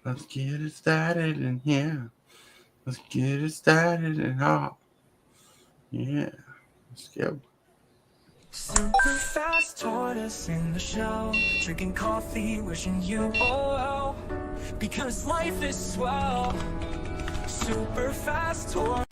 Let's get it started in here. Let's get it started in hall. Yeah, let's go. Super fast tortoise in the show, drinking coffee, wishing you all well, because life is swell. Super fast tortoise.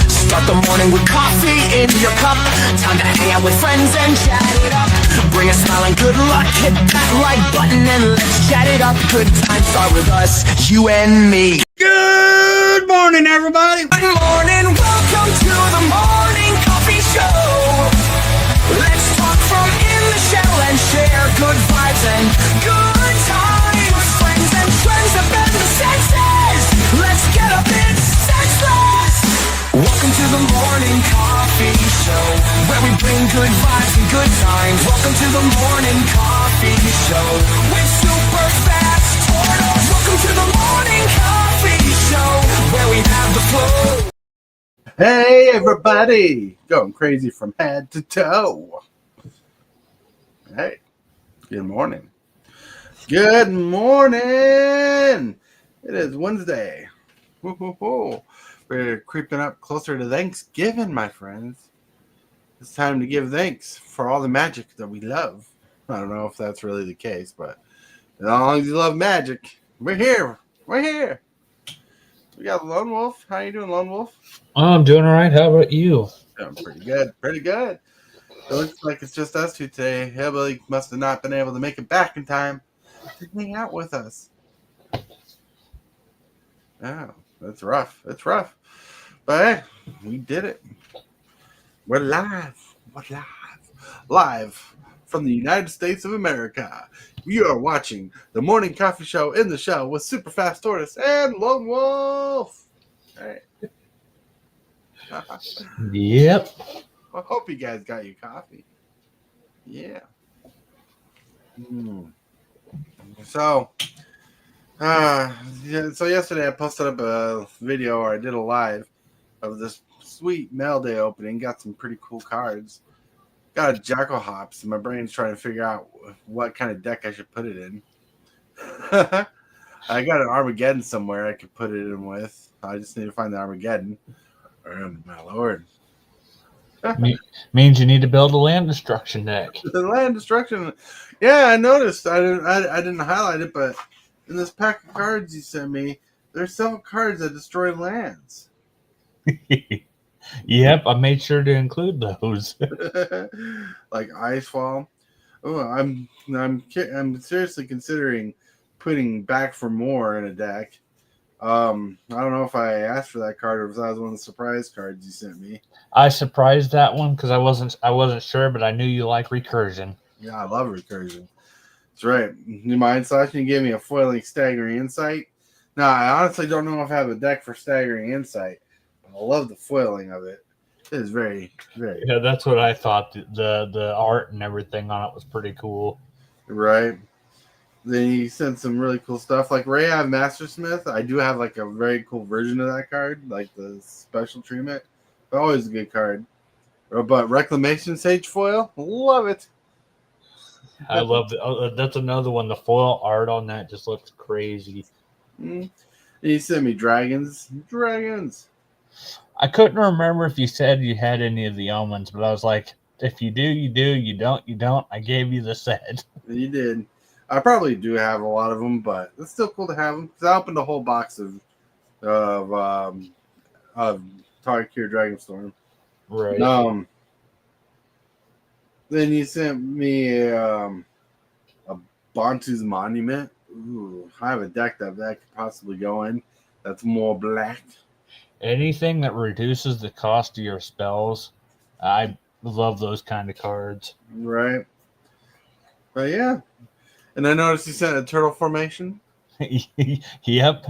Start the morning with coffee in your cup. Time to hang out with friends and chat it up. Bring a smile and good luck. Hit that like button and let's chat it up. Good times start with us, you and me. Good morning, everybody. Good morning, welcome to the morning coffee show. Let's talk from in the shell and share good vibes and good times. Friends and trends have been the senses. Let's get up, it's senseless. Welcome to the morning coffee show, where we bring good vibes and good times. Welcome to the morning coffee show with Super Fast Tortoise. Welcome to the morning coffee show, where we have the flow. Hey, everybody. Going crazy from head to toe. Hey, good morning. Good morning. It is Wednesday. Woo-hoo-hoo. We're creeping up closer to Thanksgiving, my friends. It's time to give thanks for all the magic that we love. I don't know if that's really the case, but as long as you love magic, we're here. We're here. We got Lone Wolf. How you doing, Lone Wolf? I'm doing all right. How about you? Doing pretty good. Pretty good. It looks like it's just us two today. Hillbilly must have not been able to make it back in time to hang out with us. Oh, that's rough. That's rough. But hey, we did it. We're live. We're live. Live from the United States of America. You are watching the Morning Coffee Show in the Show with Super Fast Tortoise and Lone Wolf. Hey. Yep. I hope you guys got your coffee. Yeah. So yesterday I posted up a video, or I did a live of this sweet mail day opening. Got some pretty cool cards. Got a Jackal Hops, and my brain's trying to figure out what kind of deck I should put it in. I got an Armageddon somewhere I could put it in with. I just need to find the Armageddon. Oh, my lord. Means you need to build a land destruction deck. The land destruction. Yeah, I noticed. I didn't highlight it, but in this pack of cards you sent me, there's several cards that destroy lands. Yep, I made sure to include those. Like Icefall. Oh, I'm seriously considering putting Back for More in a deck. I don't know if I asked for that card or if that was one of the surprise cards you sent me. I surprised that one because I wasn't sure, but I knew you like recursion. Yeah, I love recursion. That's right. In my installation, you gave me a foiling Staggering Insight. Now, I honestly don't know if I have a deck for Staggering Insight, but I love the foiling of it. It is very, very. Yeah, that's what I thought. The art and everything on it was pretty cool. Right. Then you sent some really cool stuff. Like Rahab Mastersmith, I do have like a very cool version of that card, like the special treatment. But always a good card. But Reclamation Sage Foil, love it. I love it. That's another one. The foil art on that just looks crazy. And you sent me dragons. Dragons. I couldn't remember if you said you had any of the omens, but I was like, if you do, you do. You don't, you don't. I gave you the set. You did. I probably do have a lot of them, but it's still cool to have them. Because I opened a whole box of Tarkir Dragonstorm. Right. Then you sent me a Bantu's Monument. Ooh, I have a deck that could possibly go in. That's more black. Anything that reduces the cost of your spells, I love those kind of cards. Right. But yeah. And I noticed you sent a turtle formation. Yep.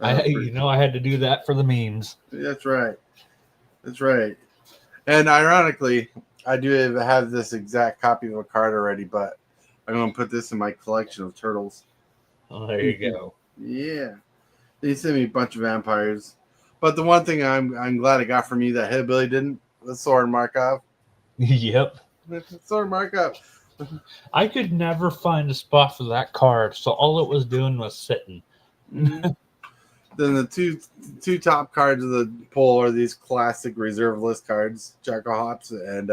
I had to do that for the memes. That's right. That's right. And ironically, I do have this exact copy of a card already, but I'm going to put this in my collection of turtles. Oh, there you go. Yeah. They sent me a bunch of vampires. But the one thing I'm glad I got from you that Hillbilly didn't was Soren Markov. Yep. Soren Markov. I could never find a spot for that card, so all it was doing was sitting. Then the two top cards of the poll are these classic reserve list cards, Jackal Hops and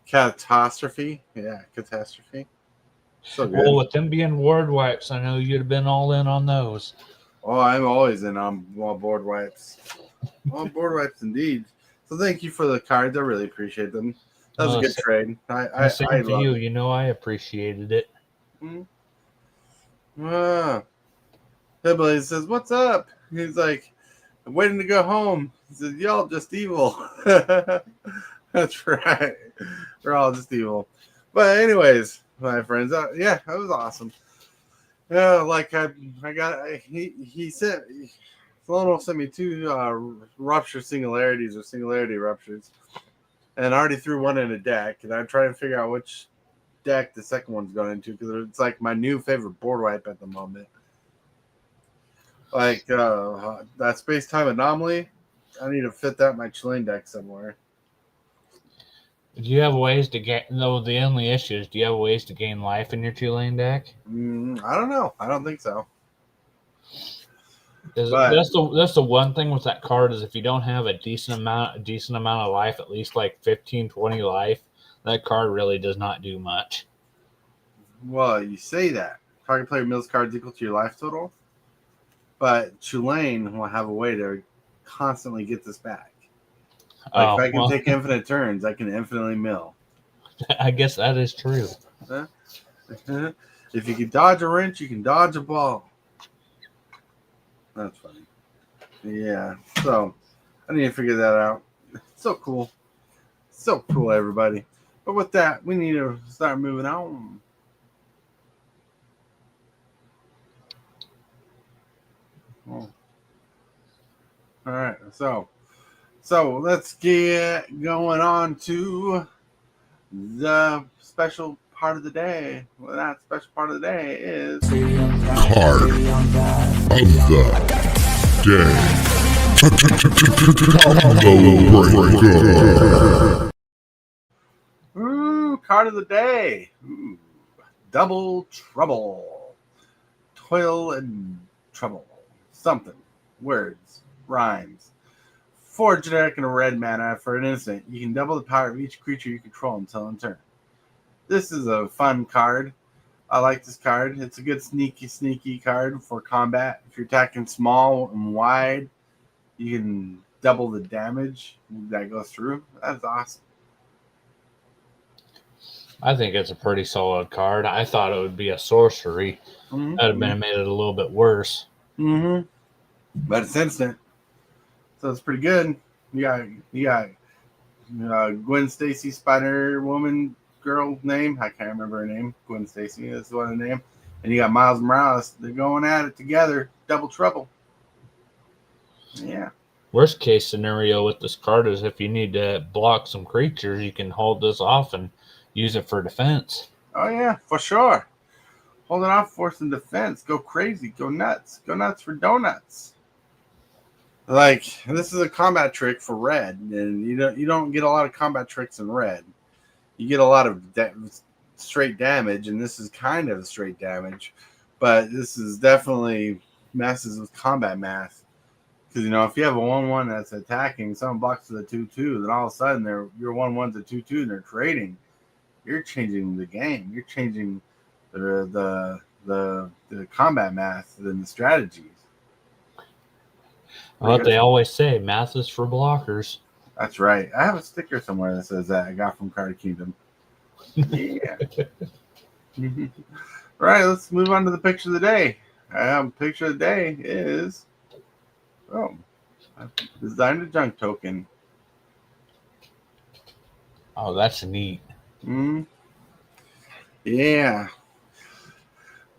Catastrophe. Yeah, Catastrophe. So good. Well, with them being ward wipes, I know you'd have been all in on those. Oh, I'm always in on board wipes. On board wipes, indeed. So thank you for the cards. I really appreciate them. That was a good trade. I same to love you. it. You know, I appreciated it. Hillbilly says, "What's up?" He's like, "I'm waiting to go home." He says, "Y'all just evil." That's right. We're all just evil. But anyways, my friends, yeah, that was awesome. Yeah, like he sent Sloan sent me two rupture singularities or singularity ruptures, and I already threw one in a deck, and I'm trying to figure out which deck the second one's going into because it's like my new favorite board wipe at the moment. Like that space-time anomaly, I need to fit that in my Chilean deck somewhere. Do you have ways to gain? No, the only issue is, do you have ways to gain life in your 2-lane deck? I don't know. I don't think so. But that's the one thing with that card is if you don't have a decent amount of life, at least like 15, 20 life, that card really does not do much. Well, you say that. Target player mills cards equal to your life total. But Tulane will have a way to constantly get this back. Like if I can take infinite turns, I can infinitely mill. I guess that is true. If you can dodge a wrench, you can dodge a ball. That's funny. Yeah. So I need to figure that out. So cool. So cool, everybody. But with that, we need to start moving on. Oh. All right. So let's get going on to the special part of the day. Well, that special part of the day is Card of the day. Ooh, card of the day. Ooh, double trouble. Toil and trouble. Something. Words. Rhymes. 4 generic and a red mana for an instant. You can double the power of each creature you control until in turn. This is a fun card. I like this card. It's a good sneaky card for combat. If you're attacking small and wide, you can double the damage that goes through. That's awesome. I think it's a pretty solid card. I thought it would be a sorcery. Mm-hmm. That would have made it a little bit worse. Mm-hmm. But it's instant. So it's pretty good. You got Gwen Stacy, Spider Woman girl name. I can't remember her name. Gwen Stacy is one of the name. And you got Miles Morales. They're going at it together. Double trouble. Yeah. Worst case scenario with this card is if you need to block some creatures, you can hold this off and use it for defense. Oh yeah, for sure. Hold it off for some defense. Go crazy. Go nuts. Go nuts for donuts. Like, this is a combat trick for red, and you don't get a lot of combat tricks in red. You get a lot of straight damage, and this is kind of straight damage, but this is definitely messes with combat math. Because, if you have a 1-1 that's attacking, someone blocks with a 2-2, then all of a sudden your 1-1's a 2-2 and they're trading. You're changing the game. You're changing the combat math and the strategies. What they always say, math is for blockers. That's right. I have a sticker somewhere that says that I got from Card Kingdom. Yeah. All right, let's move on to the picture of the day. Picture of the day is designed a junk token. Oh, that's neat. Yeah.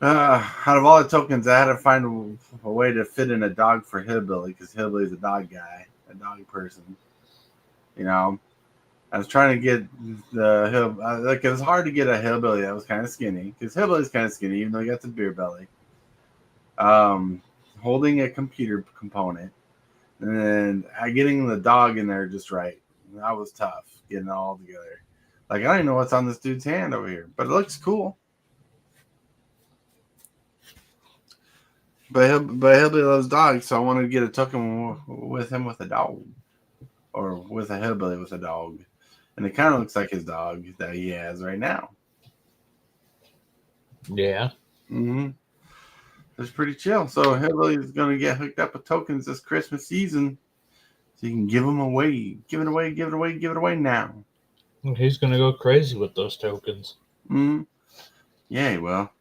Out of all the tokens, I had to find a way to fit in a dog for Hillbilly because Hillbilly's a dog guy, a dog person. I was trying to get it was hard to get a Hillbilly that was kind of skinny because Hillbilly's kind of skinny, even though he got the beer belly. Holding a computer component, and then getting the dog in there just right. That was tough getting it all together. Like, I don't even know what's on this dude's hand over here, but it looks cool. But Hillbilly loves dogs, so I wanted to get a token with him with a dog. Or with a Hillbilly with a dog. And it kind of looks like his dog that he has right now. Yeah. Mm-hmm. It's pretty chill. So Hillbilly is going to get hooked up with tokens this Christmas season. So you can give them away. Give it away now. He's going to go crazy with those tokens. Mm-hmm. Yeah, he will.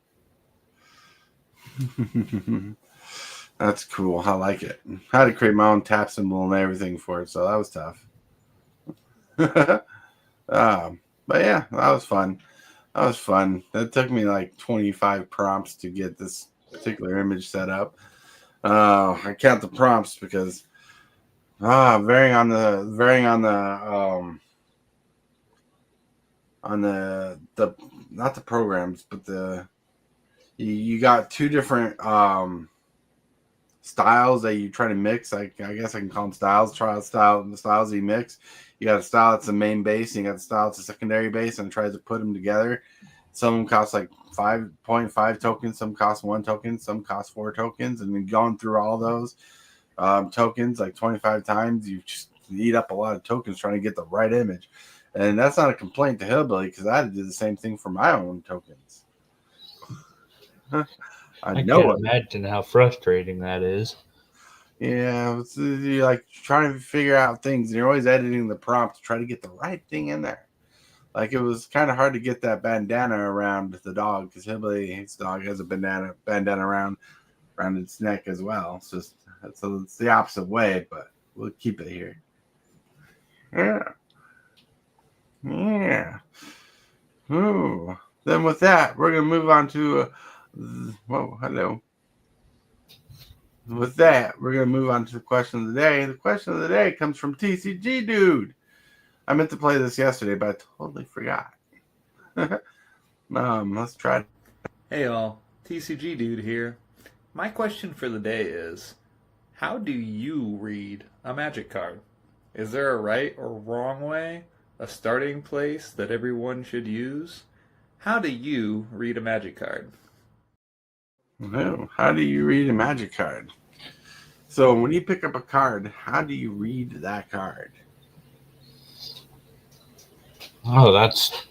That's cool. I like it. I had to create my own tap symbol and everything for it, so that was tough. But yeah, that was fun. That took me like 25 prompts to get this particular image set up. I count the prompts because varying on the not the programs, but you got two different styles that you try to mix. I guess I can call them styles. The styles you mix. You got a style that's the main base, and you got the style that's a secondary base, and it tries to put them together. Some of them cost like 5.5 tokens, some cost 1 token, some cost 4 tokens, and then going through all those tokens like 25 times, you just eat up a lot of tokens trying to get the right image. And that's not a complaint to Hillbilly, because I had to do the same thing for my own tokens. I can't imagine how frustrating that is. Yeah, you're like trying to figure out things, and you're always editing the prompt to try to get the right thing in there. Like, it was kind of hard to get that bandana around the dog, because his dog has a bandana around its neck as well. So it's the opposite way, but we'll keep it here. Yeah. Ooh. Then with that, we're gonna move on to. Hello. With that, we're going to move on to the question of the day. The question of the day comes from TCGdude. I meant to play this yesterday, but I totally forgot. Let's try it. Hey all, TCGdude here. My question for the day is, how do you read a magic card? Is there a right or wrong way? A starting place that everyone should use? How do you read a magic card? Well, how do you read a magic card? So when you pick up a card, how do you read that card? Oh, that's...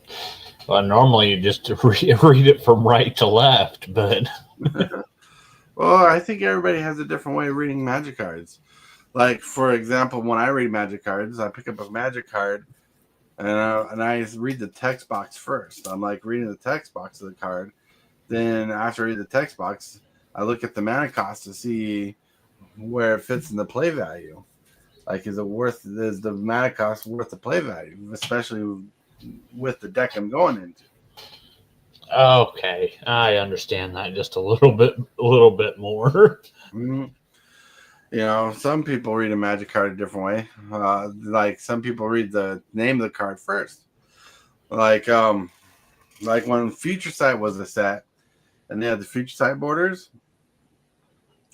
Well, normally you just read it from right to left, but... Well, I think everybody has a different way of reading magic cards. Like, for example, when I read magic cards, I pick up a magic card, and I read the text box first. I'm like reading the text box of the card. Then after I read the text box, I look at the mana cost to see where it fits in the play value. Like, is the mana cost worth the play value, especially with the deck I'm going into? Okay, I understand that just a little bit more. Mm-hmm. You know, some people read a magic card a different way. Like, some people read the name of the card first. Like when Future Sight was a set, and they had the Future Sight borders.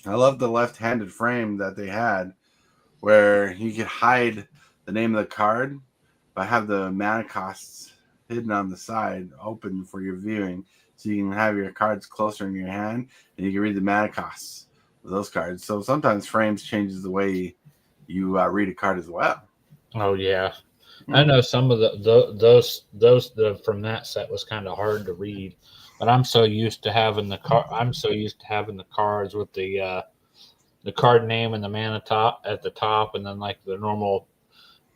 I love the left-handed frame that they had, where you could hide the name of the card, but have the mana costs hidden on the side, open for your viewing, so you can have your cards closer in your hand, and you can read the mana costs of those cards. So sometimes frames changes the way you read a card as well. Oh yeah, I know some of those from that set was kind of hard to read. But I'm so used to having the cards with the card name and the mana top at the top, and then like the normal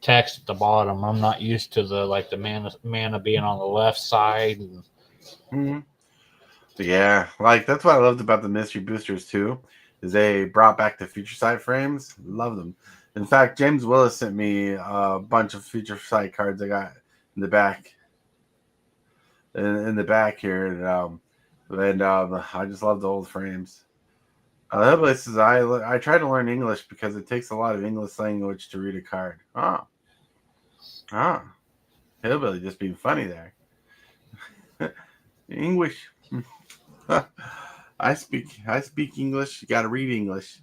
text at the bottom. I'm not used to the mana being on the left side. Mm-hmm. Yeah, like that's what I loved about the mystery boosters too, is they brought back the Future Sight frames. Love them. In fact, James Willis sent me a bunch of Future Sight cards I got in the back. In the back here, and I just love the old frames. Hillbilly says I try to learn English because it takes a lot of English language to read a card. Hillbilly just being funny there. English. I speak English. You got to read English.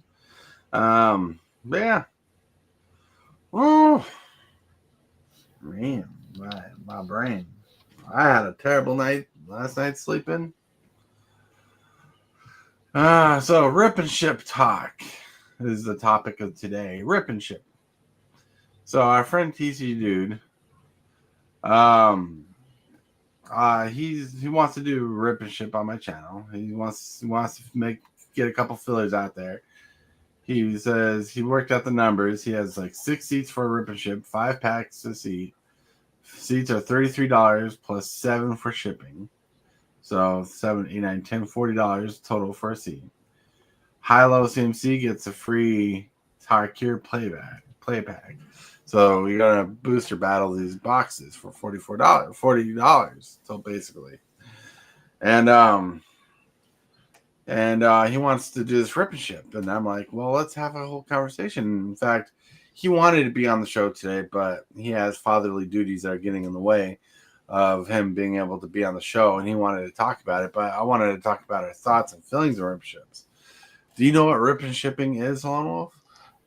But yeah. Oh man, my brain. I had a terrible night last night sleeping. So rip and ship talk is the topic of today. Rip and ship. So our friend TCGdude, he wants to do rip and ship on my channel. He wants to get a couple fillers out there. He says he worked out the numbers. He has like 6 seats for a rip and ship, 5 packs a seat. Seats are $33 plus 7 for shipping. So 7, 8, 9, 10, $40 total for a seat. High-low CMC gets a free Tarkir play pack. So you're gonna booster battle these boxes for $40. So basically, and he wants to do this rip and ship, and I'm like, well, let's have a whole conversation. In fact, he wanted to be on the show today, but he has fatherly duties that are getting in the way of him being able to be on the show, and he wanted to talk about it. But I wanted to talk about our thoughts and feelings of rip ships. Do you know what rip and shipping is, Lone Wolf?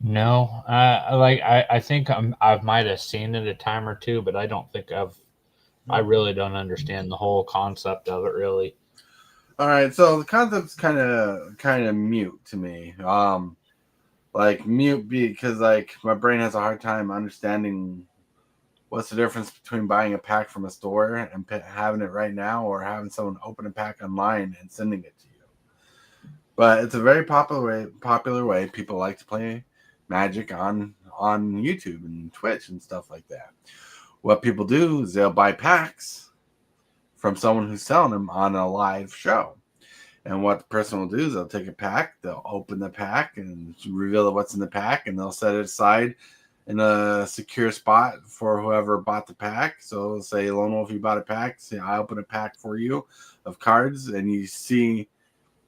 No, I think I might have seen it a time or two, but I don't think I really don't understand the whole concept of it really. All right, so the concept's kind of mute to me. Like mute because like my brain has a hard time understanding what's the difference between buying a pack from a store and having it right now or having someone open a pack online and sending it to you. But it's a very popular way people like to play Magic on YouTube and Twitch and stuff like that. What people do is they'll buy packs from someone who's selling them on a live show. And what the person will do is they'll take a pack, they'll open the pack and reveal what's in the pack, and they'll set it aside in a secure spot for whoever bought the pack. So say, Lone Wolf, you bought a pack. Say, I open a pack for you of cards, and you see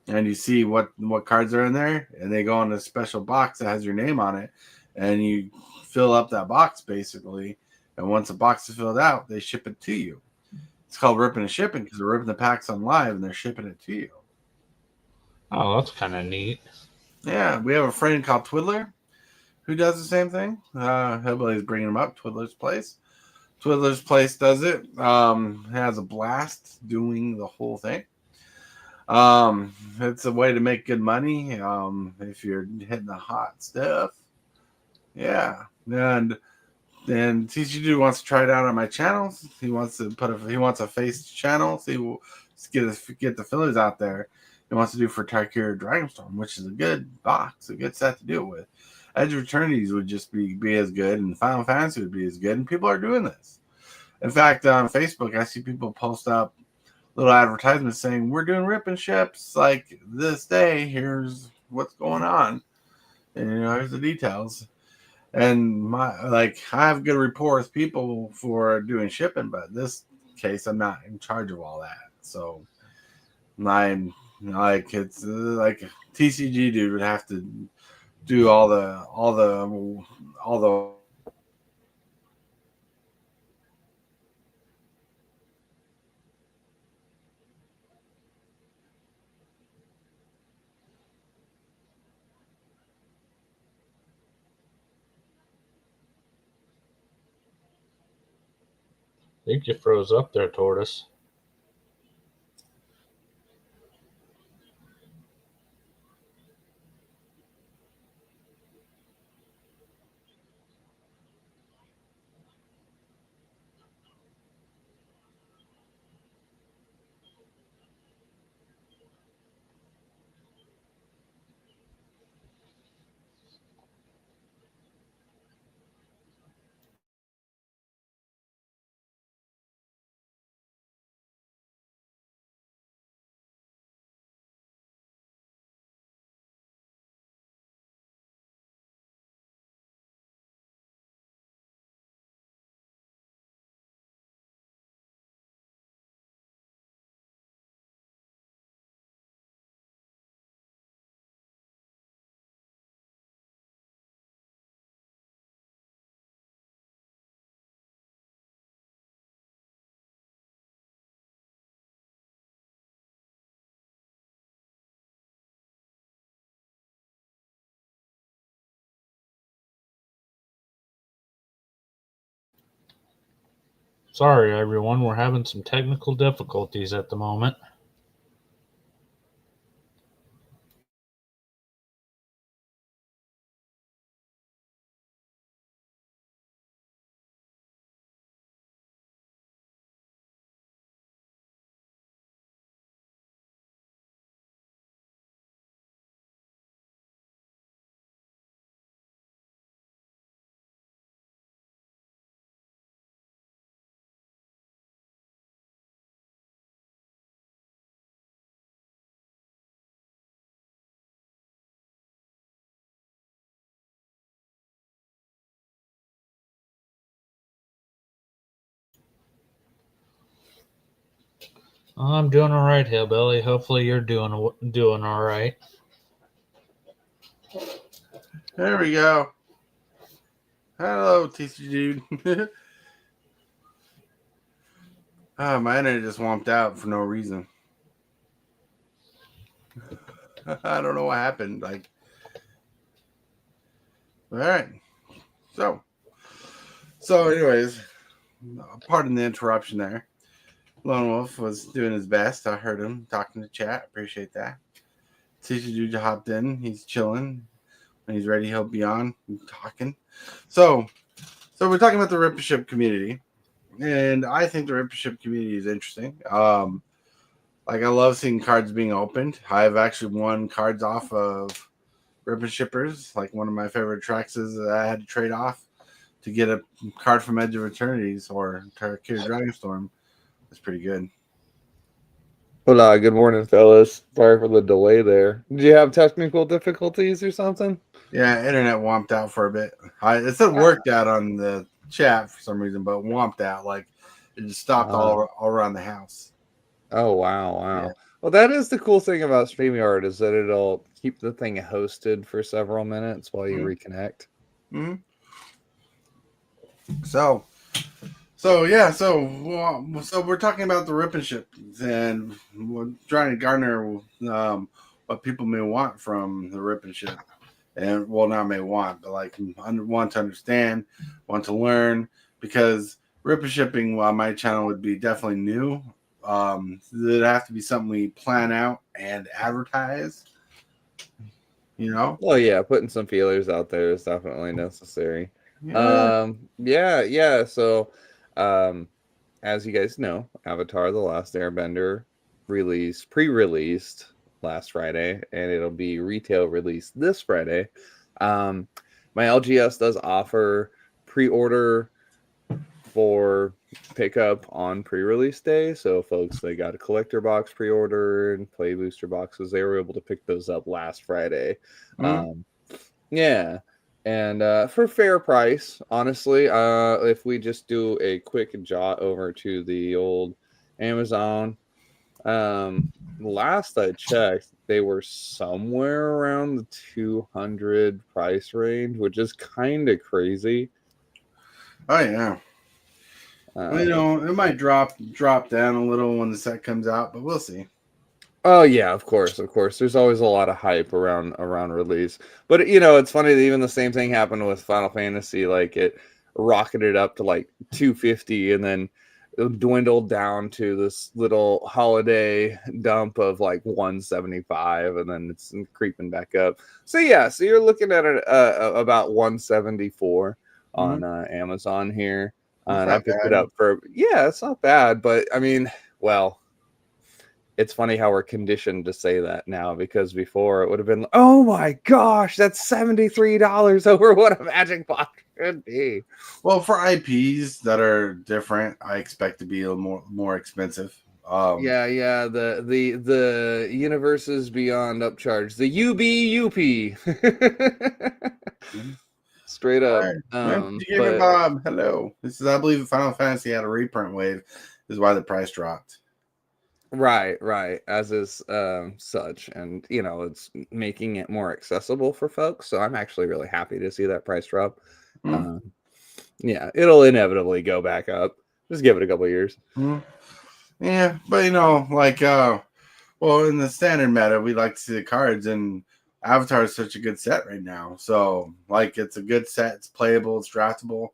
what cards are in there, and they go in a special box that has your name on it, and you fill up that box basically. And once the box is filled out, they ship it to you. It's called ripping and shipping because they're ripping the packs on live and they're shipping it to you. Oh, that's kind of neat. Yeah, we have a friend called Twiddler who does the same thing. Hillbilly's bringing him up. Twiddler's Place. Twiddler's Place does it. Has a blast doing the whole thing. It's a way to make good money. If you're hitting the hot stuff. Yeah, and TCG wants to try it out on my channel. He wants a face channel. So he will get the fillers out there. He wants to do for Tarkir Dragonstorm, which is a good box, a good set to do it with. Edge of Eternities would just be as good, and Final Fantasy would be as good, and people are doing this. In fact, on Facebook, I see people post up little advertisements saying, we're doing rip and ships like this day. Here's what's going on. And, here's the details. And I have good rapport with people for doing shipping, but in this case, I'm not in charge of all that. So it's like TCGdude would have to do all the I think you froze up there, Tortoise. Sorry, everyone. We're having some technical difficulties at the moment. I'm doing all right, Hillbilly. Hopefully, you're doing all right. There we go. Hello, TC dude. My internet just womped out for no reason. I don't know what happened. Like, all right. So, anyways, pardon the interruption there. Lone Wolf was doing his best. I heard him talking to chat. Appreciate that. TC dude hopped in. He's chilling. When he's ready, he'll be on talking. So we're talking about the Rippership community, and I think the Rippership community is interesting. Like, I love seeing cards being opened. I've actually won cards off of Rippershippers. Like, one of my favorite tracks is that I had to trade off to get a card from Edge of Eternities or Tarkir Dragonstorm. That's pretty good. Hola, good morning, fellas. Sorry for the delay there. Did you have technical difficulties or something? Yeah, internet womped out for a bit. It said worked out on the chat for some reason, but womped out. Like, it just stopped all around the house. Oh, wow. Yeah. Well, that is the cool thing about StreamYard is that it'll keep the thing hosted for several minutes while you reconnect. Mm-hmm. So we're talking about the Rippership, and we're trying to garner what people may want from the Rippership. And not may want, but like want to understand, want to learn, because Ripper shipping on my channel would be definitely new. It'd have to be something we plan out and advertise. You know? Well, yeah, putting some feelers out there is definitely necessary. Yeah. So, as you guys know, Avatar: The Last Airbender pre-released last Friday, and it'll be retail released this Friday. My LGS does offer pre-order for pickup on pre-release day. So folks, they got a collector box pre-order and play booster boxes. They were able to pick those up last Friday. Yeah. And for fair price, honestly, if we just do a quick jot over to the old Amazon, last I checked, they were somewhere around the 200 price range, which is kind of crazy. Oh yeah. Well, it might drop down a little when the set comes out, but we'll see. Oh yeah, of course. There's always a lot of hype around release, but it's funny that even the same thing happened with Final Fantasy. Like, it rocketed up to like 250, and then it dwindled down to this little holiday dump of like 175, and then it's creeping back up. So yeah, so you're looking at it about 174 on Amazon here, and I picked it up for it's not bad, but I mean, well, it's funny how we're conditioned to say that now, because before it would have been, oh my gosh, that's $73 over what a Magic box should be. Well, for IPs that are different, I expect to be a little more expensive. The universes beyond upcharge, the UB. Straight up. Gamer Bob, hello. This is, I believe, Final Fantasy had a reprint wave. This is why the price dropped. Right. As is such, and it's making it more accessible for folks. So I'm actually really happy to see that price drop. Yeah, it'll inevitably go back up. Just give it a couple of years. Yeah, but in the standard meta, we like to see the cards, and Avatar is such a good set right now. So, like, it's a good set. It's playable. It's draftable.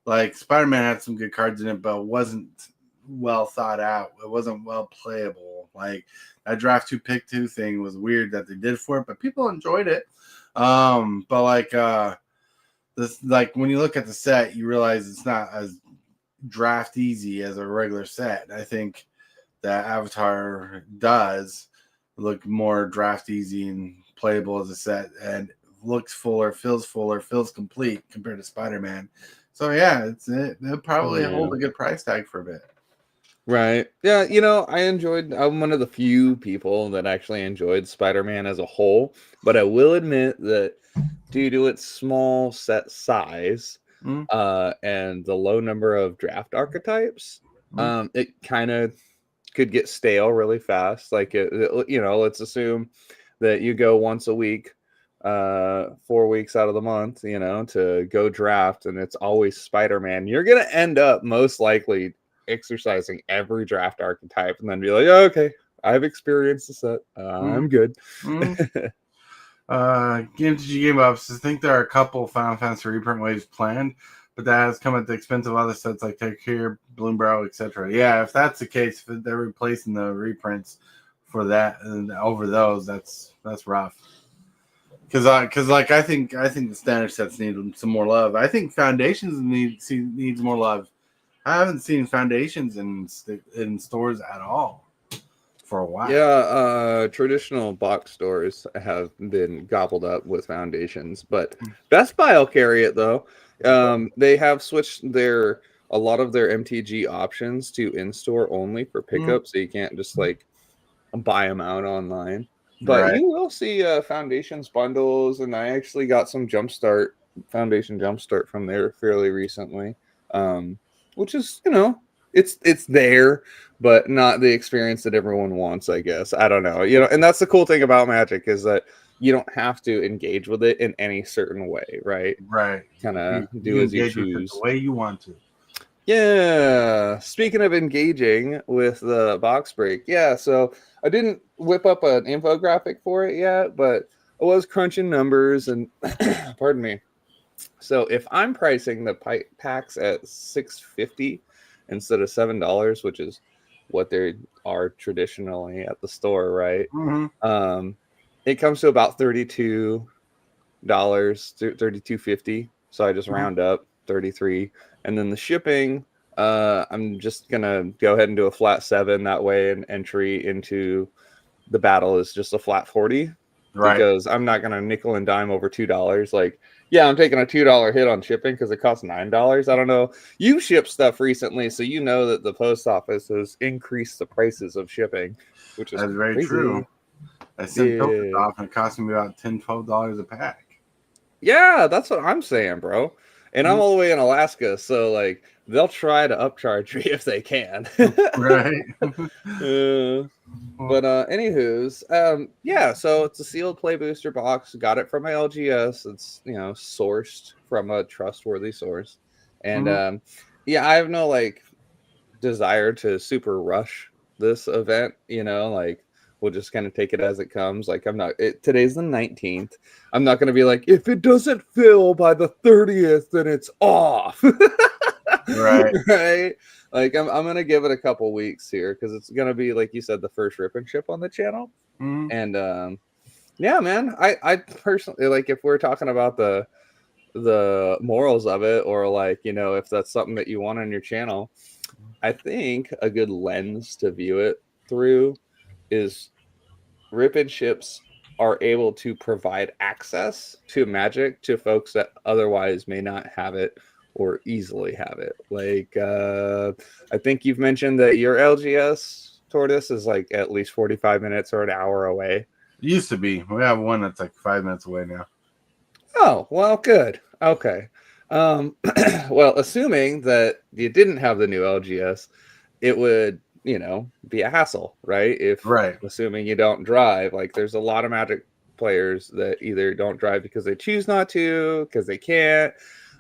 like Spider-Man had some good cards in it, but wasn't well thought out. It wasn't well playable. Like that draft 2 pick 2 thing was weird that they did for it, but people enjoyed it. But like this, like when you look at the set, you realize it's not as draft easy as a regular set. I think that Avatar does look more draft easy and playable as a set, and looks fuller, feels complete compared to Spider-Man. So yeah, it'll probably hold a good price tag for a bit. Right. Yeah, I'm one of the few people that actually enjoyed Spider-Man as a whole, but I will admit that due to its small set size and the low number of draft archetypes, it kind of could get stale really fast. Like, let's assume that you go once a week, 4 weeks out of the month, to go draft, and it's always Spider-Man. You're going to end up most likely exercising every draft archetype and then be like, oh, okay, I've experienced the set. I'm good. Game Ups, I think there are a couple Final Fantasy reprint waves planned, but that has come at the expense of other sets like Take Care, Bloombrow, etc. Yeah, if that's the case, if they're replacing the reprints for that and over those, that's rough. Because I think the standard sets need some more love. I think Foundations needs more love. I haven't seen Foundations in stores at all for a while. Yeah, traditional box stores have been gobbled up with Foundations, but Best Buy will carry it though. They have switched a lot of their MTG options to in-store only for pickup, so you can't just like buy them out online. But you will see Foundations bundles, and I actually got some Foundation Jumpstart from there fairly recently. Which is, it's there, but not the experience that everyone wants, I guess. I don't know. And that's the cool thing about Magic is that you don't have to engage with it in any certain way, right? Right. Kind of do as you choose. The way you want to. Yeah. Speaking of engaging with the box break, yeah, so I didn't whip up an infographic for it yet, but I was crunching numbers and pardon me. So if I'm pricing the packs at $6.50 instead of $7, which is what they are traditionally at the store, right? It comes to about $32, $32.50. So I just round up 33, and then the shipping. I'm just gonna go ahead and do a flat 7. That way, an entry into the battle is just a flat 40. Right. Because I'm not gonna nickel and dime over $2. Like, yeah, I'm taking a $2 hit on shipping because it costs $9. I don't know. You shipped stuff recently, so you know that the post office has increased the prices of shipping, which is very crazy. True. I sent tokens off, and it cost me about $10, $12 a pack. Yeah, that's what I'm saying, bro. And I'm all the way in Alaska, so like they'll try to upcharge me if they can. Right. But anywho's, yeah, so it's a sealed play booster box. Got it from my LGS. It's sourced from a trustworthy source. And yeah, I have no like desire to super rush this event, like we'll just kind of take it as it comes. Like today's the 19th. I'm not going to be like, if it doesn't fill by the 30th, then it's off. Right. Right. Like I'm going to give it a couple weeks here because it's going to be, like you said, the first rip and ship on the channel. And yeah, man, I personally, like, if we're talking about the morals of it, or like, if that's something that you want on your channel, I think a good lens to view it through is rip and ships are able to provide access to Magic to folks that otherwise may not have it or easily have it. Like, I think you've mentioned that your LGS Tortoise is like at least 45 minutes or an hour away. It used to be. We have one that's like 5 minutes away now. Oh, well, good. Okay. Well, assuming that you didn't have the new LGS, it would, be a hassle, right? Assuming you don't drive, like there's a lot of Magic players that either don't drive because they choose not to, because they can't,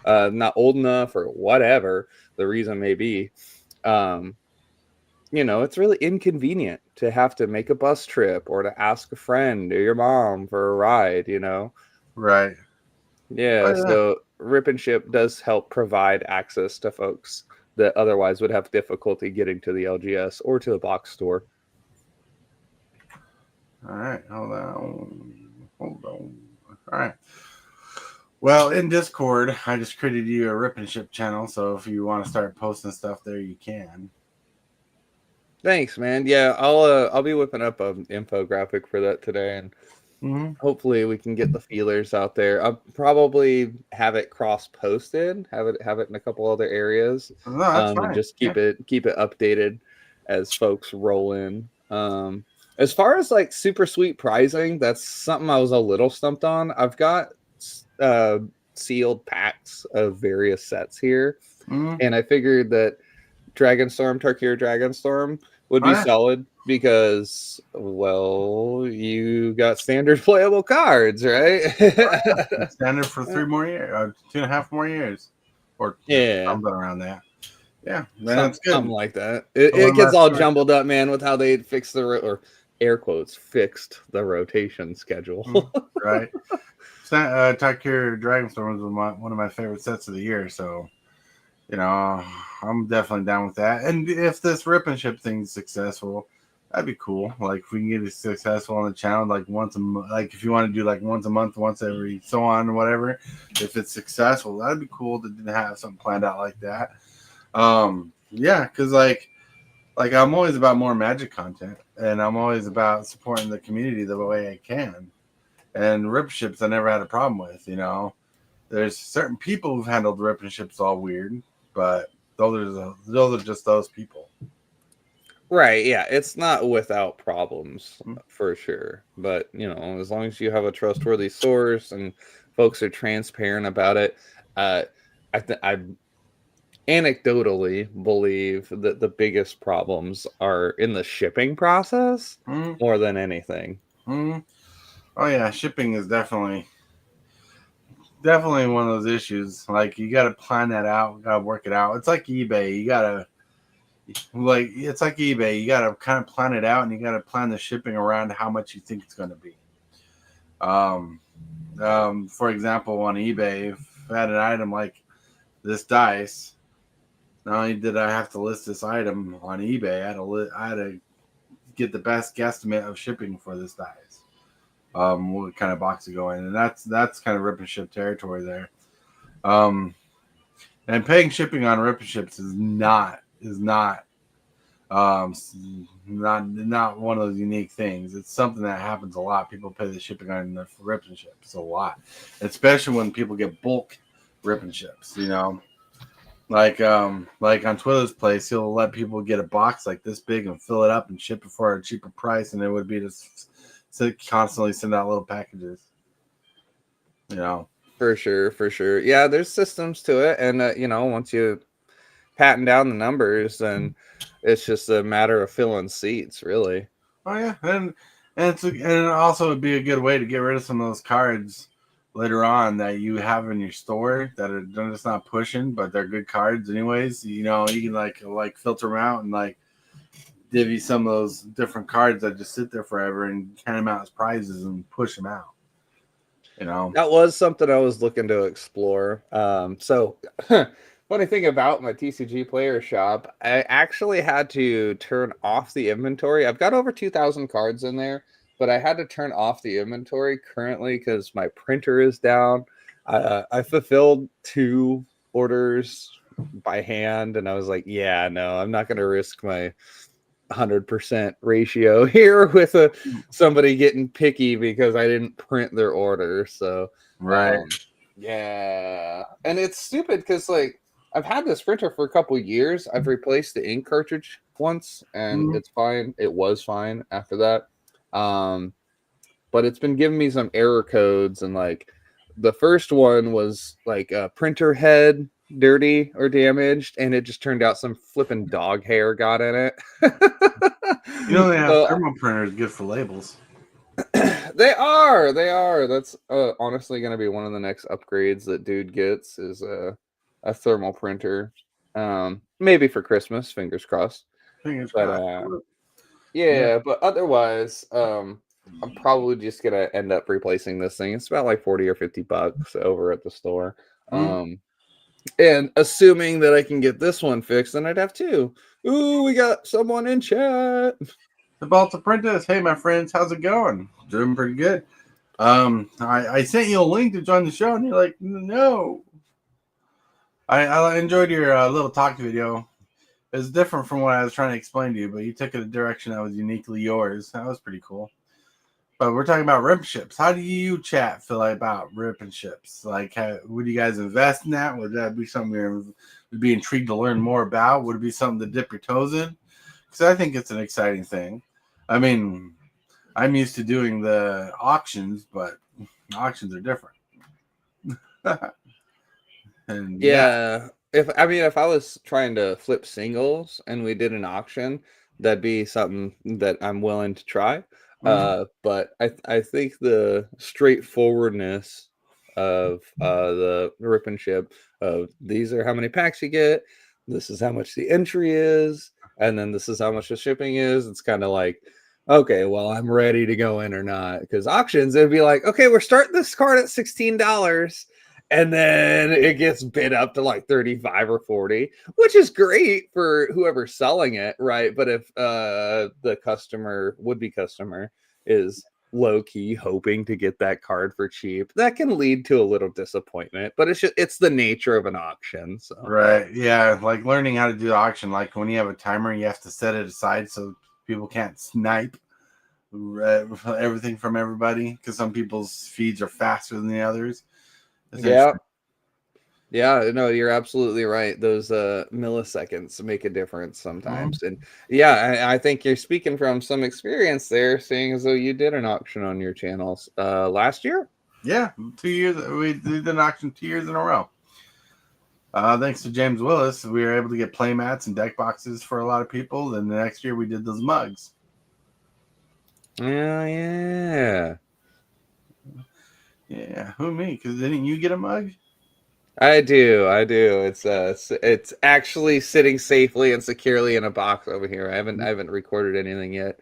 not old enough, or whatever the reason may be. It's really inconvenient to have to make a bus trip or to ask a friend or your mom for a ride, Right. Yeah, Oh, yeah. so Rip and Ship does help provide access to folks that otherwise would have difficulty getting to the LGS or to the box store. All right, hold on. All right. Well, in Discord, I just created you a Rip and Ship channel, so if you want to start posting stuff there, you can. Thanks, man. Yeah, I'll be whipping up an infographic for that today, and hopefully we can get the feelers out there. I'll probably have it cross posted, have it in a couple other areas, No, that's and fine. just keep it updated as folks roll in. As far as like super sweet pricing, that's something I was a little stumped on. I've got sealed packs of various sets here, and I figured that Tarkir Dragonstorm would be solid because, well, you got standard playable cards, right? Standard for 3 more years, 2.5 more years, or something around that. Yeah, that's good. Something like that. It gets all jumbled up, man, with how they fixed or air quotes fixed the rotation schedule. Right. Tarkir Dragonstorm was one of my favorite sets of the year, so you know, I'm definitely down with that. And if this Rip and Ship thing's successful, that'd be cool. Like if we can get it successful on the channel, like once a like if you want to do like once a month, once every so on or whatever. If it's successful, that'd be cool to have something planned out like that. Yeah, because like I'm always about more Magic content, and I'm always about supporting the community the way I can. And Rip Ships I never had a problem with. You know, there's certain people who've handled Rip and Ships all weird. But those are just those people. Right, yeah. It's not without problems for sure. But, you know, as long as you have a trustworthy source and folks are transparent about it, I anecdotally believe that the biggest problems are in the shipping process more than anything. Oh, yeah. Shipping is definitely one of those issues. Like you got to plan that out, got to work it out. It's like eBay. It's like eBay. You got to kind of plan it out, and you got to plan the shipping around how much you think it's going to be. For example, on eBay, if I had an item like this dice, not only did I have to list this item on eBay, I had to get the best guesstimate of shipping for this dice. What kind of box to go in, and that's kind of Rip and Ship territory there. And paying shipping on Rip and Ships is not one of those unique things. It's something that happens a lot. People pay the shipping on the Rip and Ships a lot, especially when people get bulk Rip and Ships. You know, like on Twiller's place, he'll let people get a box like this big and fill it up and ship it for a cheaper price, and it would be just. So constantly send out little packages, you know. For sure. Yeah, there's systems to it, and you know, once you patent down the numbers, then it's just a matter of filling seats, really. Oh yeah, and also it'd be a good way to get rid of some of those cards later on that you have in your store that are just not pushing, but they're good cards anyways. You know, you can like filter them out and like. Divvy some of those different cards that just sit there forever and hand them out as prizes and push them out. You know, that was something I was looking to explore. So funny thing about my TCG player shop, I actually had to turn off the inventory. I've got over 2,000 cards in there, but I had to turn off the inventory currently because my printer is down. I fulfilled 2 orders by hand, and I was like, yeah, no, I'm not going to risk my 100% ratio here with somebody getting picky because I didn't print their order. So right, yeah, and it's stupid because like I've had this printer for a couple years. I've replaced the ink cartridge once, and it's fine. It was fine after that, but it's been giving me some error codes, and like the first one was like a printer head dirty or damaged, and it just turned out some flipping dog hair got in it. You know, they have thermal printers good for labels. They are. That's honestly going to be one of the next upgrades that dude gets is a thermal printer. Maybe for Christmas, fingers crossed. Fingers crossed. Yeah, but otherwise, I'm probably just gonna end up replacing this thing. It's about like 40 or 50 bucks over at the store. And assuming that I can get this one fixed, then I'd have two. Ooh, we got someone in chat. Tibalts Apprentice. Hey, my friends, how's it going? Doing pretty good. I sent you a link to join the show, and you're like, no. I enjoyed your little talk video. It was different from what I was trying to explain to you, but you took it a direction that was uniquely yours. That was pretty cool. But we're talking about rip ships. How do you chat feel about ripping ships? Like, would you guys invest in that? Would that be something you'd be intrigued to learn more about? Would it be something to dip your toes in? Because I think it's an exciting thing. I mean, I'm used to doing the auctions, but auctions are different. And yeah. If I was trying to flip singles and we did an auction, that'd be something that I'm willing to try. But I think the straightforwardness of the rip and ship of these are how many packs you get, this is how much the entry is, and then this is how much the shipping is. It's kind of like, okay, well, I'm ready to go in or not. Because auctions, it'd be like, okay, we're starting this card at $16. And then it gets bid up to like 35 or 40, which is great for whoever's selling it, right? But if the would-be customer is low-key hoping to get that card for cheap, that can lead to a little disappointment. But it's the nature of an auction. So. Right. Yeah. Like learning how to do the auction. Like when you have a timer, you have to set it aside so people can't snipe everything from everybody, because some people's feeds are faster than the others. Yeah. No, you're absolutely right. Those milliseconds make a difference sometimes. And yeah, I think you're speaking from some experience there, seeing as though you did an auction on your channels last year. Yeah, 2 years. We did an auction 2 years in a row. Thanks to James Willis, we were able to get play mats and deck boxes for a lot of people. Then the next year we did those mugs. Oh, yeah. Yeah, who me? Because didn't you get a mug? I do. It's actually sitting safely and securely in a box over here. I haven't recorded anything yet.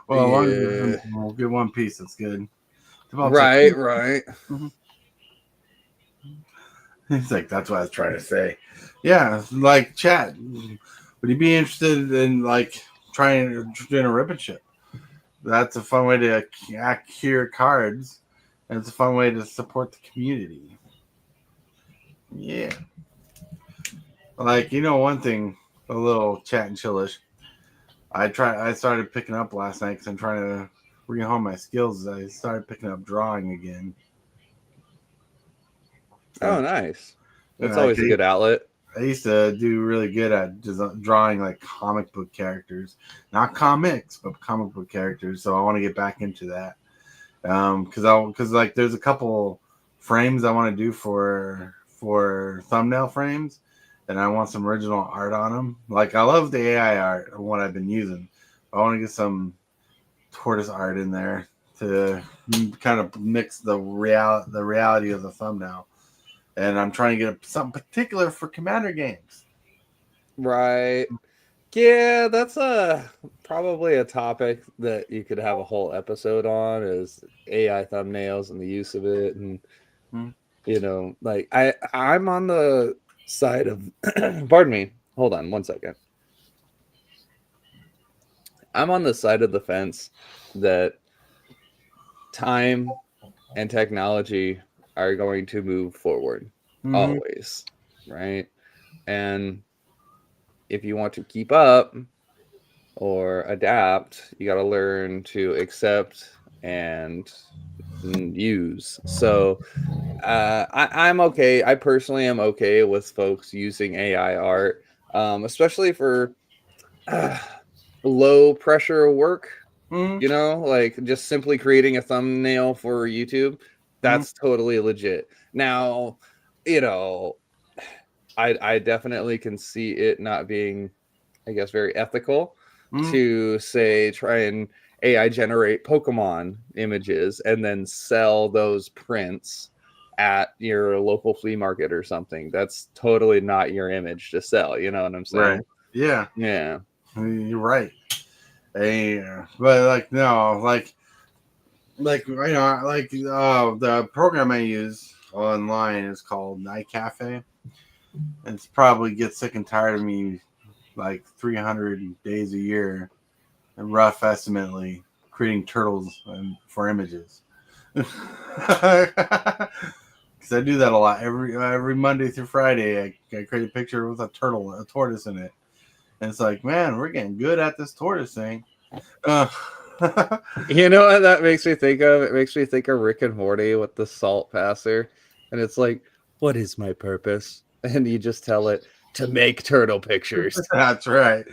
Well, yeah. we'll get one piece. That's good. Right. He's like, that's what I was trying to say. Yeah, like chat. Would you be interested in like trying doing a rip and ship? That's a fun way to accure cards. And it's a fun way to support the community. Yeah. Like, one thing, a little chat and chillish. I started picking up last night because I'm trying to bring home my skills. I started picking up drawing again. Oh, nice. That's always a good outlet. I used to do really good at drawing like comic book characters. Not comics, but comic book characters. So I want to get back into that. Because like there's a couple frames I want to do for thumbnail frames, and I want some original art on them. Like I love the AI art of what I've been using. I want to get some tortoise art in there to kind of mix the reality of the thumbnail. And I'm trying to get something particular for Commander games. Right. Yeah, that's probably a topic that you could have a whole episode on, is AI thumbnails and the use of it. And like I'm on the side of pardon me, hold on one second. I'm on the side of the fence that time and technology are going to move forward always, right? And if you want to keep up or adapt, you got to learn to accept and use. So I'm okay. I personally am okay with folks using AI art, especially for low pressure work. Like just simply creating a thumbnail for YouTube. That's totally legit. Now, I definitely can see it not being, I guess, very ethical to say try and AI generate Pokemon images and then sell those prints at your local flea market or something. That's totally not your image to sell. You know what I'm saying? Right. Yeah. Yeah. You're right. But like no, the program I use online is called Night Cafe. It's probably gets sick and tired of me like 300 days a year, and rough estimately creating turtles for images. Because I do that a lot. Every Monday through Friday, I create a picture with a tortoise in it. And it's like, man, we're getting good at this tortoise thing. You know what that makes me think of? It makes me think of Rick and Morty with the salt passer. And it's like, what is my purpose? And you just tell it to make turtle pictures. That's right.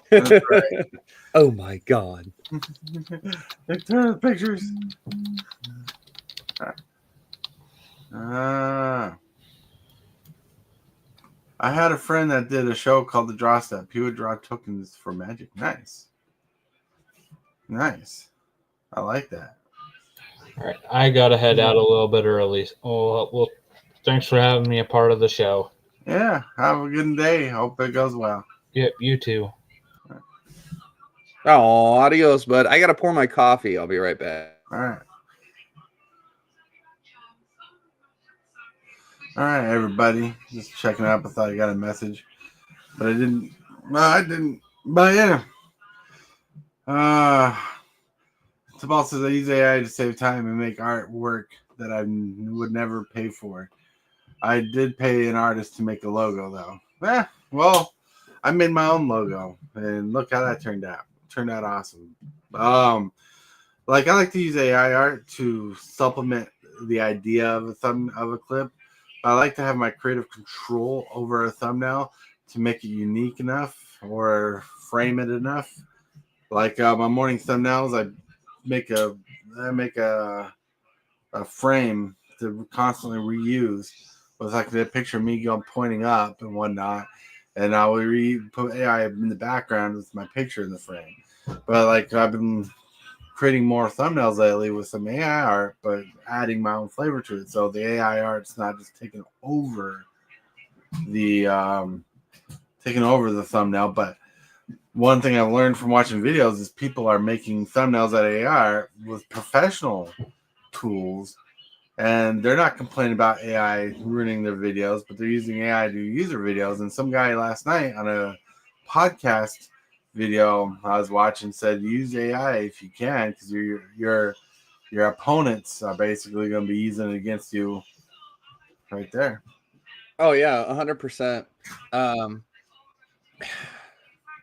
That's right. Oh my God. Make turtle pictures. I had a friend that did a show called The Draw Step. He would draw tokens for Magic. Nice. I like that. All right, I gotta head out a little bit early. Oh, well, thanks for having me a part of the show. Yeah, have a good day. Hope it goes well. Yep, you too. Oh, adios, bud. I gotta pour my coffee. I'll be right back. All right, everybody. Just checking up. I thought I got a message, but I didn't. No, I didn't. But yeah. Tibalts says I use AI to save time and make artwork that I would never pay for. I did pay an artist to make a logo, though. Well, I made my own logo, and look how that turned out. Turned out awesome. I like to use AI art to supplement the idea of a clip. I like to have my creative control over a thumbnail to make it unique enough or frame it enough. Like my morning thumbnails, I make a frame to constantly reuse with like the picture of me pointing up and whatnot, and I will put AI in the background with my picture in the frame. But like I've been creating more thumbnails lately with some AI art, but adding my own flavor to it. So the AI art's not just taking over the thumbnail. But one thing I've learned from watching videos is people are making thumbnails out of AI with professional tools, and they're not complaining about AI ruining their videos, but they're using AI to use their videos. And some guy last night on a podcast video I was watching said use AI if you can, because your opponents are basically going to be using it against you right there. Oh yeah, 100%.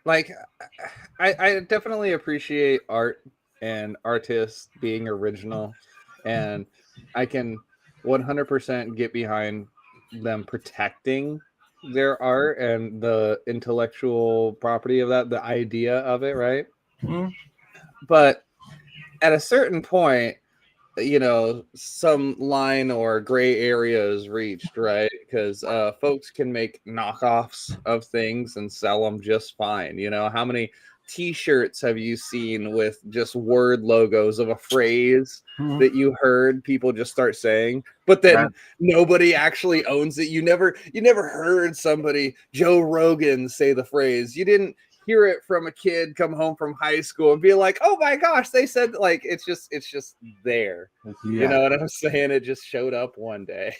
Like I definitely appreciate art and artists being original, and I can 100% get behind them protecting their art and the intellectual property of that, the idea of it, right? Mm-hmm. But at a certain point, you know, some line or gray area is reached, right? Because folks can make knockoffs of things and sell them just fine. You know, how many t-shirts have you seen with just word logos of a phrase that you heard people just start saying, but then nobody actually owns it? You never heard somebody, Joe Rogan, say the phrase. You didn't hear it from a kid come home from high school and be like, oh my gosh, they said, like, it's just there. You know what I'm saying? It just showed up one day.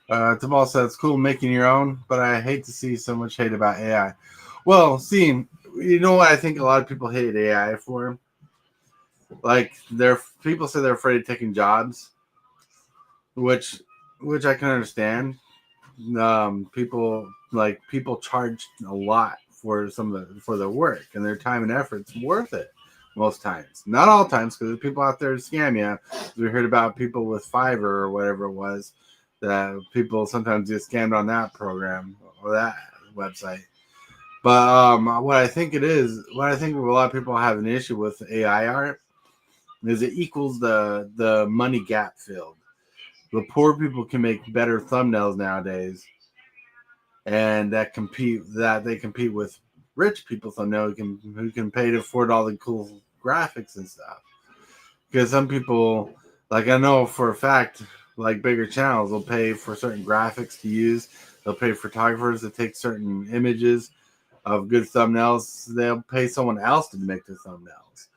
Tamal said it's cool making your own, but I hate to see so much hate about AI. Well, see, you know what I think a lot of people hate AI for? Like, people say they're afraid of taking jobs, which I can understand. People charge a lot for for their work, and their time and effort's worth it most times. Not all times, because there's people out there to scam you. We heard about people with Fiverr or whatever it was, that people sometimes get scammed on that program or that website. But what I think a lot of people have an issue with AI art is it equals the money gap filled. The poor people can make better thumbnails nowadays, and they compete with rich people thumbnail who can pay to afford all the cool graphics and stuff. Because some people, like I know for a fact, like bigger channels will pay for certain graphics to use. They'll pay photographers to take certain images of good thumbnails, they'll pay someone else to make the thumbnails,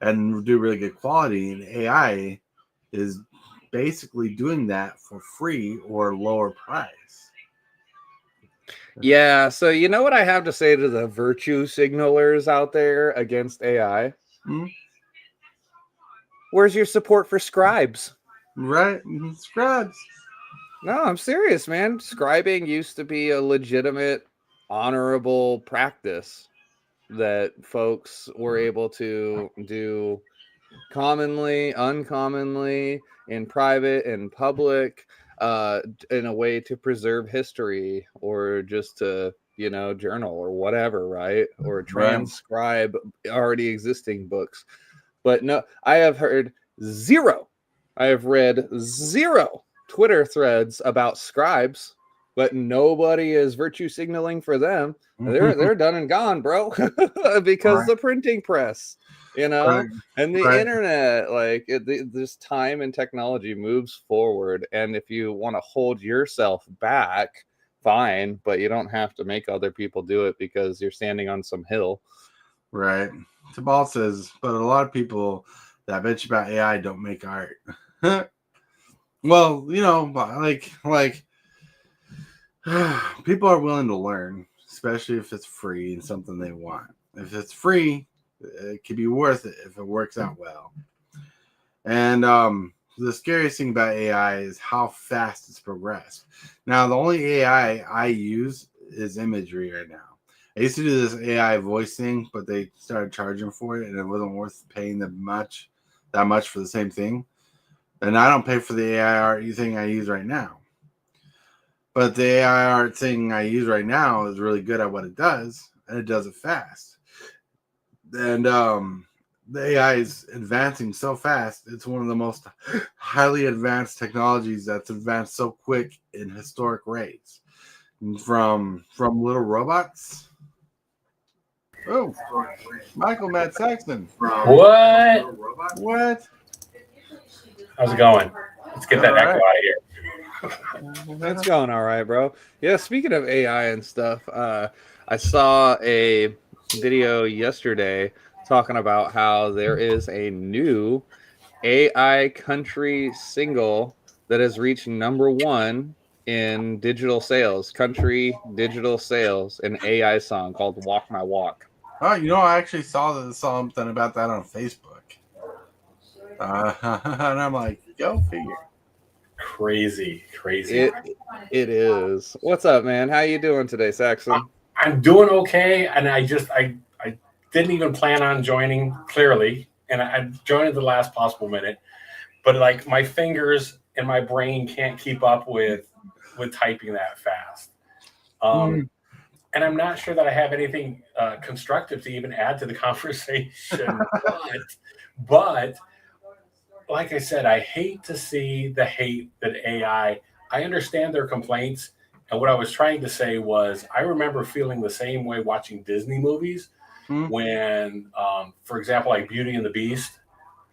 and do really good quality. And AI is basically doing that for free or lower price. Yeah, so you know what I have to say to the virtue signalers out there against AI? Hmm? Where's your support for scribes? Right? Scribes. No, I'm serious, man. Scribing used to be a legitimate, honorable practice that folks were able to do commonly, uncommonly, in private, in public, in a way to preserve history or just to, journal or whatever, right? Or transcribe already existing books. But no, I have read zero Twitter threads about scribes, but nobody is virtue signaling for them. They're done and gone, bro, because the printing press, and the internet, like this time and technology moves forward. And if you want to hold yourself back, fine, but you don't have to make other people do it because you're standing on some hill. Right. Tibalts says, but a lot of people that bitch about AI don't make art. Well, like people are willing to learn, especially if it's free and something they want. If it's free, it could be worth it if it works out well. And the scariest thing about AI is how fast it's progressed. Now, the only AI I use is imagery right now. I used to do this AI voice thing, but they started charging for it, and it wasn't worth paying that much for the same thing. And I don't pay for the AI art thing I use right now. But the AI art thing I use right now is really good at what it does, and it does it fast. And the AI is advancing so fast. It's one of the most highly advanced technologies that's advanced so quick in historic rates. From little robots. Oh, Michael Matt Saxton. What? How's it going? Let's get that echo out of here. That's going all right, bro. Yeah, speaking of AI and stuff, I saw a video yesterday talking about how there is a new AI country single that has reached #1 in digital sales, country digital sales, an AI song called Walk My Walk. Oh, I actually saw something about that on Facebook. And I'm like, go figure. Crazy. It is. What's up, man? How you doing today, Saxon? I'm doing okay, and I didn't even plan on joining, clearly, and I joined at the last possible minute, but like my fingers and my brain can't keep up with typing that fast. And I'm not sure that I have anything constructive to even add to the conversation. but like I said, I hate to see the hate that AI. I understand their complaints, and what I was trying to say was I remember feeling the same way watching Disney movies when, for example, like Beauty and the Beast,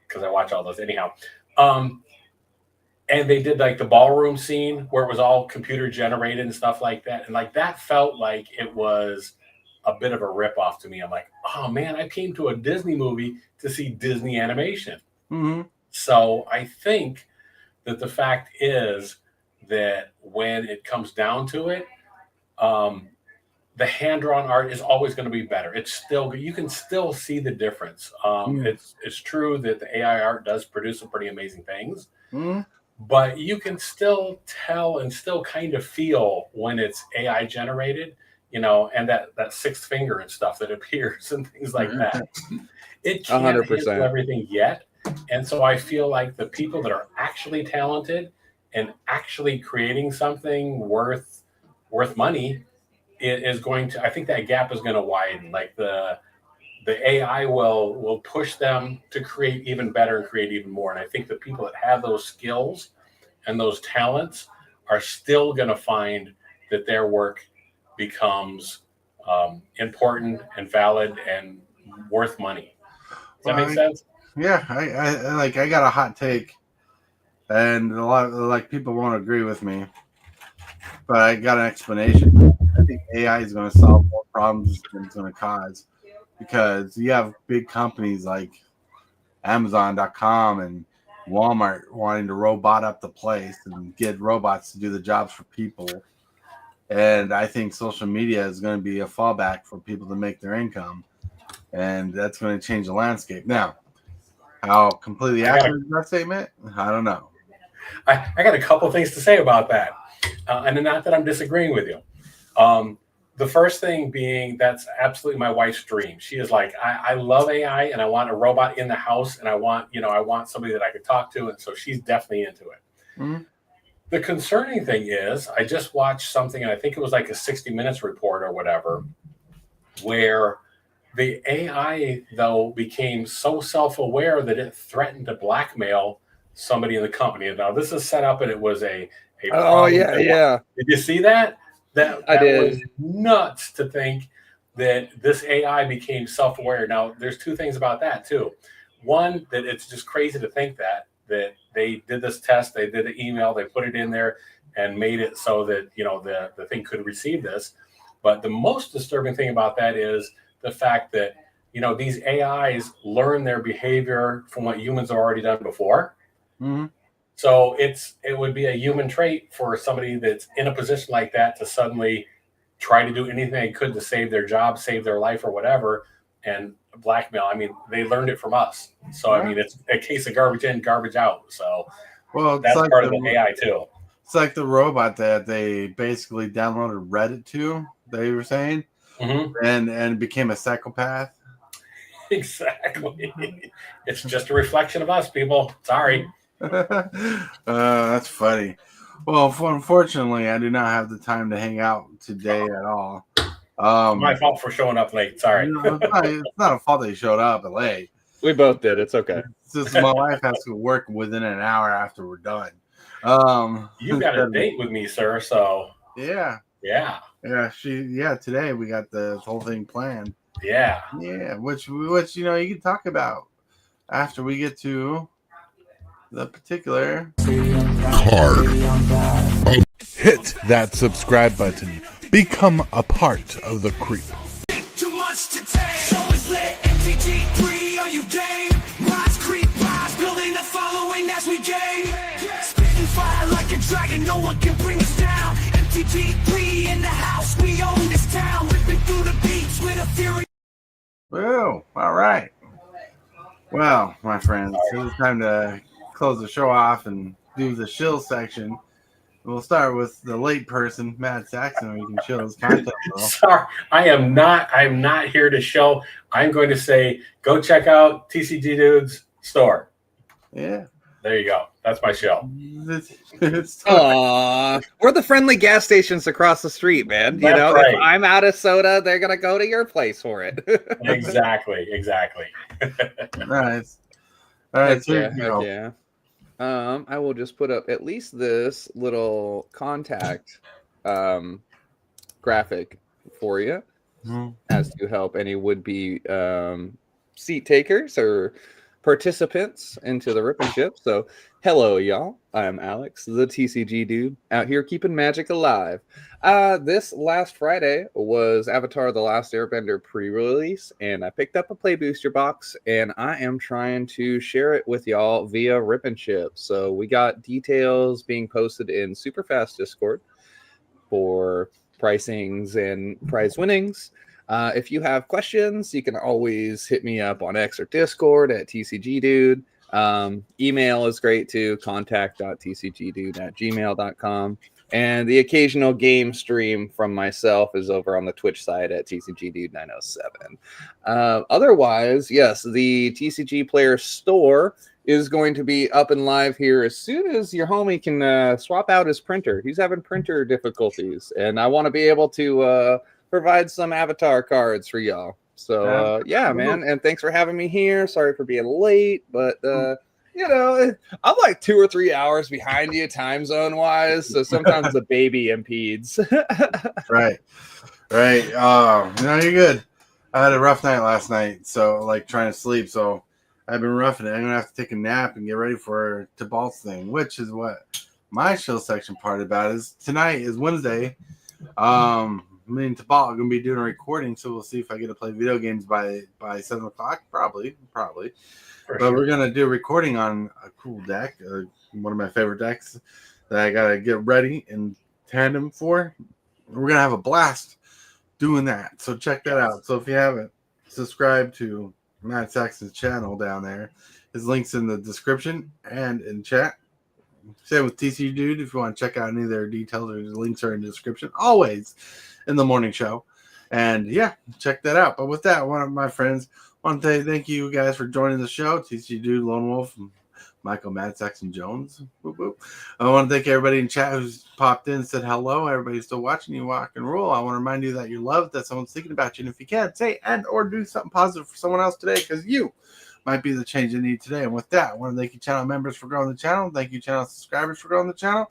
because I watch all those anyhow. And they did like the ballroom scene where it was all computer generated and stuff like that. And like that felt like it was a bit of a ripoff to me. I'm like, oh man, I came to a Disney movie to see Disney animation. Mm-hmm. So I think that the fact is that when it comes down to it, the hand-drawn art is always going to be better. It's still, you can still see the difference. It's true that the AI art does produce some pretty amazing things. Mm-hmm. But you can still tell and still kind of feel when it's AI generated, and that sixth finger and stuff that appears and things like that. It can't 100%. handle everything yet. And so I feel like the people that are actually talented and actually creating something worth money is going to, I think that gap is going to widen. Like the AI will push them to create even better and create even more. And I think the people that have those skills and those talents are still going to find that their work becomes important and valid and worth money. Does that make sense? Yeah, I got a hot take, and a lot of people won't agree with me, but I got an explanation. I think AI is going to solve more problems than it's going to cause, because you have big companies like Amazon.com and Walmart wanting to robot up the place and get robots to do the jobs for people. And I think social media is going to be a fallback for people to make their income, and that's going to change the landscape. Now, how completely accurate is that statement? I don't know. I got a couple things to say about that, and not that I'm disagreeing with you. The first thing being, that's absolutely my wife's dream. She is like, I love AI, and I want a robot in the house, and I want somebody that I could talk to, and so she's definitely into it. Mm-hmm. The concerning thing is, I just watched something, and I think it was like a 60 Minutes report or whatever, where the AI, though, became so self-aware that it threatened to blackmail somebody in the company. Now, this is set up, and it was a Oh, yeah, yeah. Did you see that? That did. was nuts to think that this AI became self-aware. Now, there's two things about that, too. One, that it's just crazy to think that they did this test, they did the email, they put it in there and made it so that, the thing could receive this. But the most disturbing thing about that is the fact that, these AIs learn their behavior from what humans have already done before. Mm-hmm. So it would be a human trait for somebody that's in a position like that to suddenly try to do anything they could to save their job, save their life or whatever, and blackmail. I mean, they learned it from us. So, I mean, it's a case of garbage in, garbage out. So that's like part of the AI too. It's like the robot that they basically downloaded Reddit to, they were saying, and became a psychopath. Exactly. It's just a reflection of us, people. Sorry. That's funny. Well, unfortunately, I do not have the time to hang out today at all. My fault for showing up late. Sorry. It's not a fault that you showed up late. We both did. It's okay. It's just my wife has to work within an hour after we're done. You got a date with me, sir. So yeah. Today we got the whole thing planned. Yeah. Which you can talk about after we get to the particular card. Hit that subscribe button. Become a part of the crew. Too much to take. Show is lit. MTG3, are you game? Rise, creep, rise, building a following as we gain. Spitting fire like a dragon, no one can bring us down. MTG3 in the house, we own this town. Ripping through the beats with a fury. Whoa, all right. Well, my friends, it's time to close the show off and do the shill section. We'll start with the late person, Matt Saxon, where you can show his content. Sorry, I'm not here to show. I'm going to say, go check out TCGdudes store. Yeah. There you go. That's my show. We're the friendly gas stations across the street, man. That's right. If I'm out of soda, they're gonna go to your place for it. Exactly. Nice. All right. Yeah. I will just put up at least this little contact graphic for you as to help any would-be seat takers or participants into the Rip and Ship. So, hello, y'all. I'm Alex, the TCG dude, out here keeping magic alive. This last Friday was Avatar: The Last Airbender pre-release, and I picked up a Play Booster box, and I am trying to share it with y'all via Rip and Ship. So we got details being posted in Super Fast Discord for pricings and prize winnings. If you have questions, you can always hit me up on X or Discord at tcgdude. Email is great too, contact.tcgdude@gmail.com. And the occasional game stream from myself is over on the Twitch side at tcgdude907. Otherwise, yes, the TCG Player store is going to be up and live here as soon as your homie can swap out his printer. He's having printer difficulties, and I want to be able to provide some avatar cards for y'all. So yeah, man, and thanks for having me here. Sorry for being late, but I'm like 2 or 3 hours behind you time zone wise, so sometimes the baby impedes. Right. You're good. I had a rough night last night, so like trying to sleep, so I've been roughing it. I'm gonna have to take a nap and get ready for Tibalts thing, which is what my show section part about is. Tonight is Wednesday. me and Tibalt are going to be doing a recording, so we'll see if I get to play video games by 7 o'clock. Probably. But we're going to do a recording on a cool deck, one of my favorite decks that I got to get ready in tandem for. We're going to have a blast doing that. So check that out. So if you haven't subscribed to Matt Saxon's channel down there, his link's in the description and in chat. Same with TCGdudes. If you want to check out any of their details, or the links are in the description, always in the morning show. And yeah, check that out. But with that, one of my friends, I want to say thank you guys for joining the show. TCGdude, Lone Wolf, Michael, Matt Saxon Jones. Boop, boop. I want to thank everybody in chat who's popped in and said hello. Everybody's still watching you rock and roll. I want to remind you that you're loved, that someone's thinking about you. And if you can, say and or do something positive for someone else today, because you might be the change they need today. And with that, I want to thank you channel members for growing the channel. Thank you channel subscribers for growing the channel.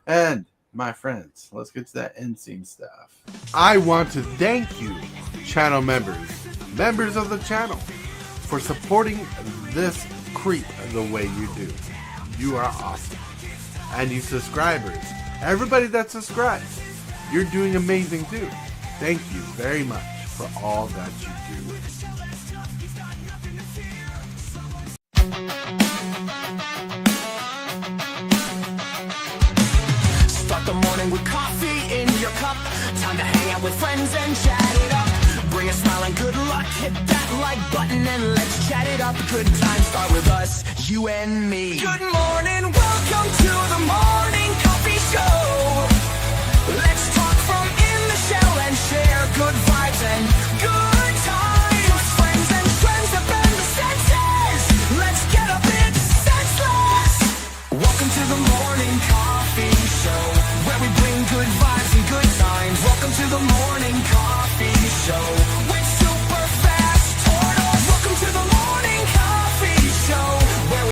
And my friends, let's get to that end scene stuff. I want to thank you, channel members of the channel, for supporting this creep the way you do. You are awesome. And you subscribers, everybody that subscribes, you're doing amazing too. Thank you very much for all that you do. Start the morning with coffee in your cup. Time to hang out with friends and chat it up. Bring a smile and good luck. Hit that like button and let's chat it up. Good times start with us, you and me. Good morning, welcome to the morning coffee